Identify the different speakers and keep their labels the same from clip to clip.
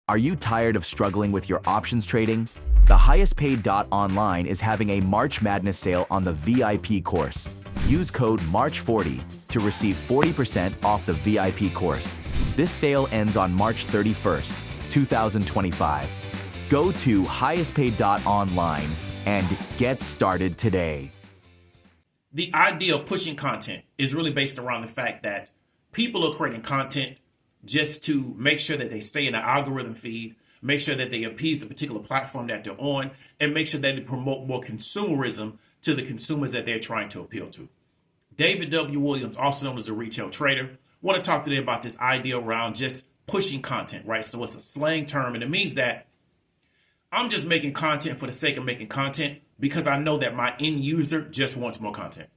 Speaker 1: Are you tired of struggling with your options trading? The highest paid online is having a March Madness sale on the VIP course. Use code MARCH40 to receive 40% off the VIP course. This sale ends on March 31st, 2025. Go to highestpaid.online and get started today.
Speaker 2: The idea of pushing content is really based around the fact that people are creating content just to make sure that they stay in the algorithm feed, make sure that they appease a particular platform that they're on, and make sure that they promote more consumerism to the consumers that they're trying to appeal to. David W. Williams, also known as a retail trader, want to talk today about this idea around just pushing content, right? So it's a slang term, and it means that I'm just making content for the sake of making content because I know that my end user just wants more content.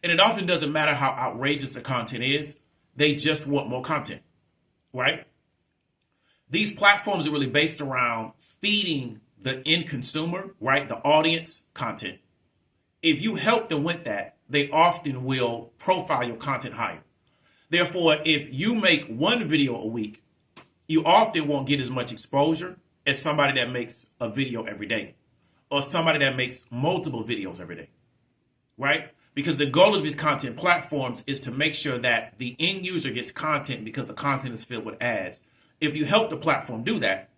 Speaker 2: And it often doesn't matter how outrageous the content is, they just want more content. Right? These platforms are really based around feeding the end consumer, right? The audience content. If you help them with that, they often will profile your content higher. Therefore, if you make one video a week, you often won't get as much exposure as somebody that makes a video every day or somebody that makes multiple videos every day, right? Because the goal of these content platforms is to make sure that the end user gets content because the content is filled with ads. If you help the platform do that,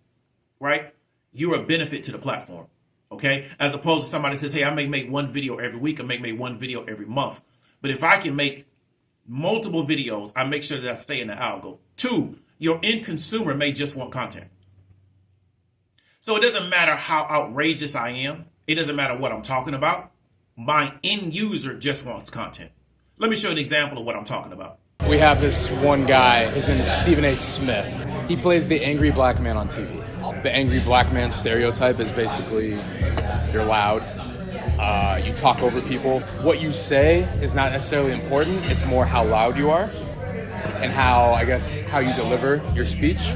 Speaker 2: right, you're a benefit to the platform, okay? As opposed to somebody says, hey, I may make one video every week, I may make one video every month. But if I can make multiple videos, I make sure that I stay in the algo. 2, your end consumer may just want content. So it doesn't matter how outrageous I am. It doesn't matter what I'm talking about. My end user just wants content. Let me show you an example of what I'm talking about.
Speaker 3: We have this one guy, his name is Stephen A. Smith. He plays the angry black man on TV. The angry black man stereotype is basically you're loud, you talk over people. What you say is not necessarily important, it's more how loud you are and how you deliver your speech.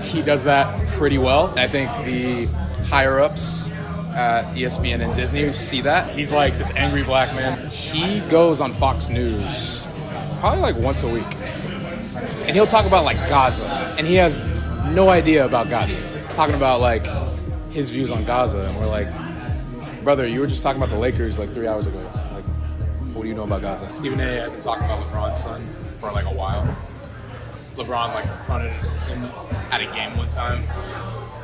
Speaker 3: He does that pretty well. I think the higher ups at ESPN and Disney see that. He's like this angry black man. He goes on Fox News probably like once a week. And he'll talk about like Gaza. And he has no idea about Gaza. Talking about like his views on Gaza. And we're like, brother, you were just talking about the Lakers like 3 hours ago. Like, what do you know about Gaza? Stephen A. had been talking about LeBron's son for like a while. LeBron like confronted him at a game one time.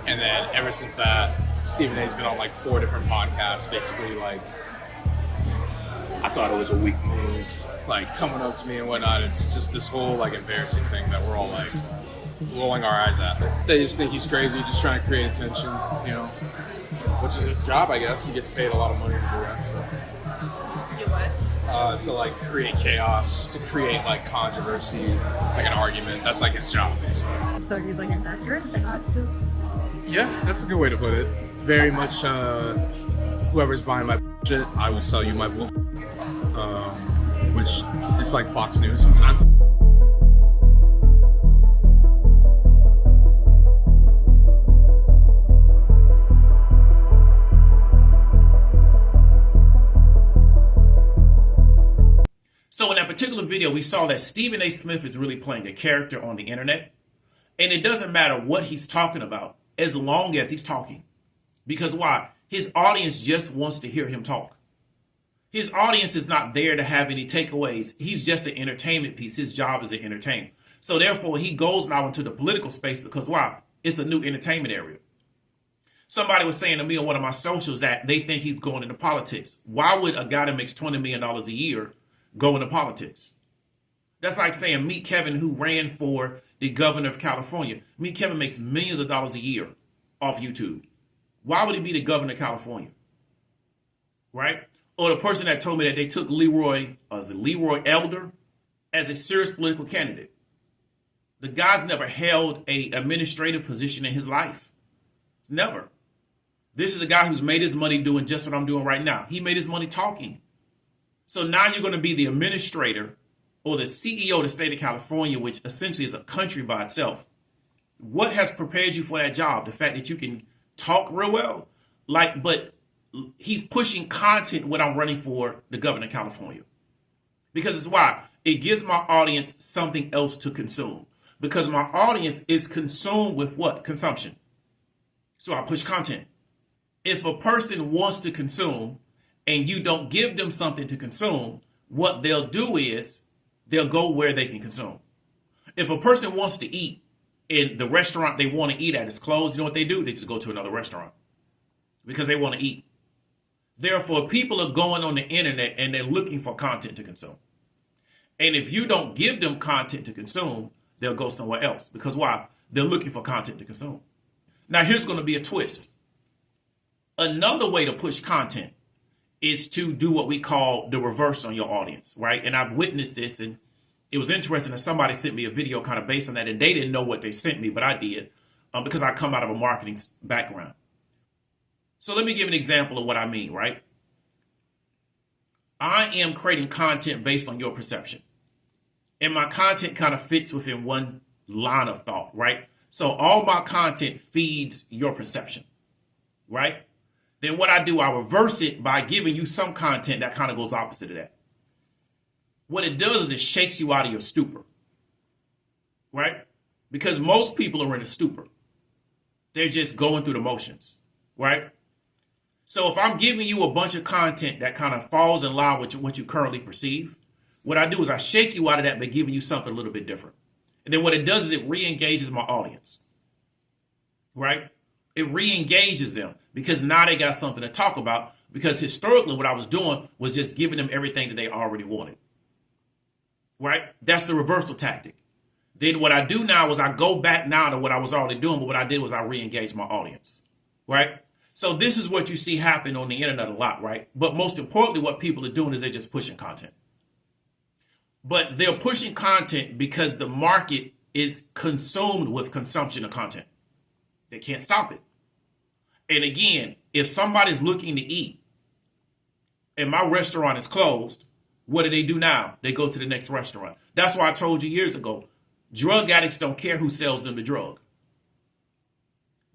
Speaker 3: And then ever since that, Stephen A's been on like 4 different podcasts, basically like, I thought it was a weak move, like coming up to me and whatnot. It's just this whole like embarrassing thing that we're all like rolling our eyes at. They just think he's crazy, just trying to create attention, you know, which is his job, I guess. He gets paid a lot of money to do that. So.
Speaker 4: To do what?
Speaker 3: To like create chaos, to create like controversy, like an argument. That's like his job, basically.
Speaker 4: So he's like an investor, but not just...
Speaker 3: Yeah, that's a good way to put it. Very much, whoever's buying my shit, I will sell you my bull. Which is like Fox News sometimes.
Speaker 2: So in that particular video, we saw that Stephen A. Smith is really playing a character on the internet. And it doesn't matter what he's talking about as long as he's talking. Because why? His audience just wants to hear him talk. His audience is not there to have any takeaways. He's just an entertainment piece. His job is to entertain. So therefore, he goes now into the political space because why? It's a new entertainment area. Somebody was saying to me on one of my socials that they think he's going into politics. Why would a guy that makes $20 million a year go into politics? That's like saying meet Kevin, who ran for the governor of California. Meet Kevin makes millions of dollars a year off YouTube. Why would he be the governor of California? Right? Or the person that told me that they took Leroy Elder as a serious political candidate. The guy's never held an administrative position in his life. Never. This is a guy who's made his money doing just what I'm doing right now. He made his money talking. So now you're going to be the administrator or the CEO of the state of California, which essentially is a country by itself. What has prepared you for that job? The fact that you can talk real well? But he's pushing content when I'm running for the governor of California. Because it's why? It gives my audience something else to consume. Because my audience is consumed with what? Consumption. So I push content. If a person wants to consume and you don't give them something to consume, what they'll do is they'll go where they can consume. If a person wants to eat and the restaurant they want to eat at is closed, you know what they do? They just go to another restaurant because they want to eat. Therefore, people are going on the internet and they're looking for content to consume. And if you don't give them content to consume, they'll go somewhere else. Because why? They're looking for content to consume. Now, here's going to be a twist. Another way to push content is to do what we call the reverse on your audience, right? And I've witnessed this, and it was interesting that somebody sent me a video kind of based on that, and they didn't know what they sent me, but I did because I come out of a marketing background. So let me give an example of what I mean, right? I am creating content based on your perception. And my content kind of fits within one line of thought, right? So all my content feeds your perception, right? Then what I do, I reverse it by giving you some content that kind of goes opposite of that. What it does is it shakes you out of your stupor, right? Because most people are in a stupor. They're just going through the motions, right? So if I'm giving you a bunch of content that kind of falls in line with what you currently perceive, what I do is I shake you out of that by giving you something a little bit different. And then what it does is it re-engages my audience, right? It re-engages them because now they got something to talk about, because historically what I was doing was just giving them everything that they already wanted, right? That's the reversal tactic. Then what I do now is I go back now to what I was already doing, but what I did was I re-engaged my audience, right? So this is what you see happen on the internet a lot, right? But most importantly, what people are doing is they're just pushing content. But they're pushing content because the market is consumed with consumption of content. They can't stop it. And again, if somebody's looking to eat and my restaurant is closed, what do now? They go to the next restaurant. That's why I told you years ago, drug addicts don't care who sells them the drug.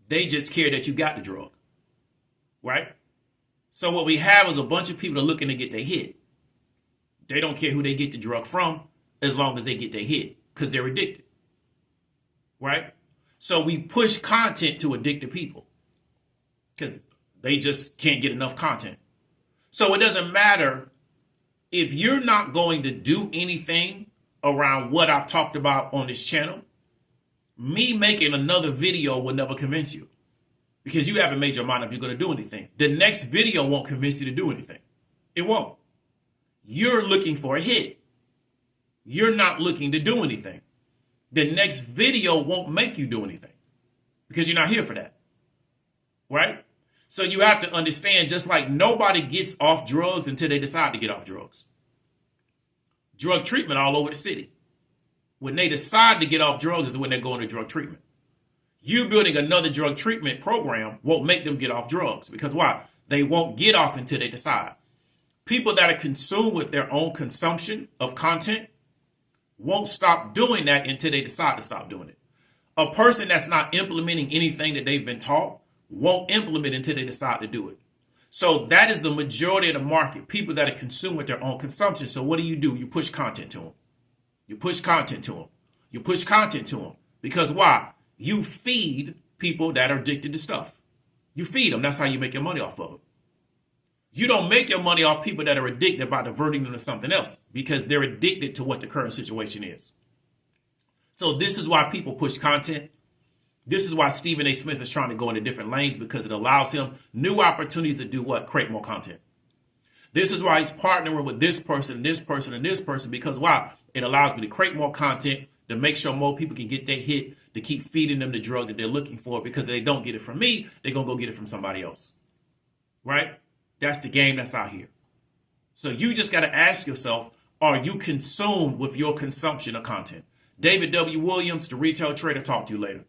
Speaker 2: They just care that you got the drug, right? So what we have is a bunch of people that are looking to get their hit. They don't care who they get the drug from as long as they get their hit because they're addicted, right? So we push content to addicted people because they just can't get enough content. So it doesn't matter if you're not going to do anything around what I've talked about on this channel. Me making another video will never convince you because you haven't made your mind up you're going to do anything. The next video won't convince you to do anything. It won't. You're looking for a hit. You're not looking to do anything. The next video won't make you do anything because you're not here for that, right? So you have to understand, just like nobody gets off drugs until they decide to get off drugs. Drug treatment all over the city. When they decide to get off drugs is when they're going to drug treatment. You building another drug treatment program won't make them get off drugs because why? They won't get off until they decide. People that are consumed with their own consumption of content won't stop doing that until they decide to stop doing it. A person that's not implementing anything that they've been taught won't implement until they decide to do it. So that is the majority of the market, people that are consumed with their own consumption. So what do? You push content to them. You push content to them. You push content to them. Because why? You feed people that are addicted to stuff. You feed them. That's how you make your money off of them. You don't make your money off people that are addicted by diverting them to something else because they're addicted to what the current situation is. So this is why people push content. This is why Stephen A. Smith is trying to go into different lanes because it allows him new opportunities to do what? Create more content. This is why he's partnering with this person, this person, and this person because why? It allows me to create more content, to make sure more people can get their hit, to keep feeding them the drug that they're looking for because if they don't get it from me, they're going to go get it from somebody else, right? That's the game that's out here. So you just got to ask yourself, are you consumed with your consumption of content? David W. Williams, the Retail Trader. Talk to you later.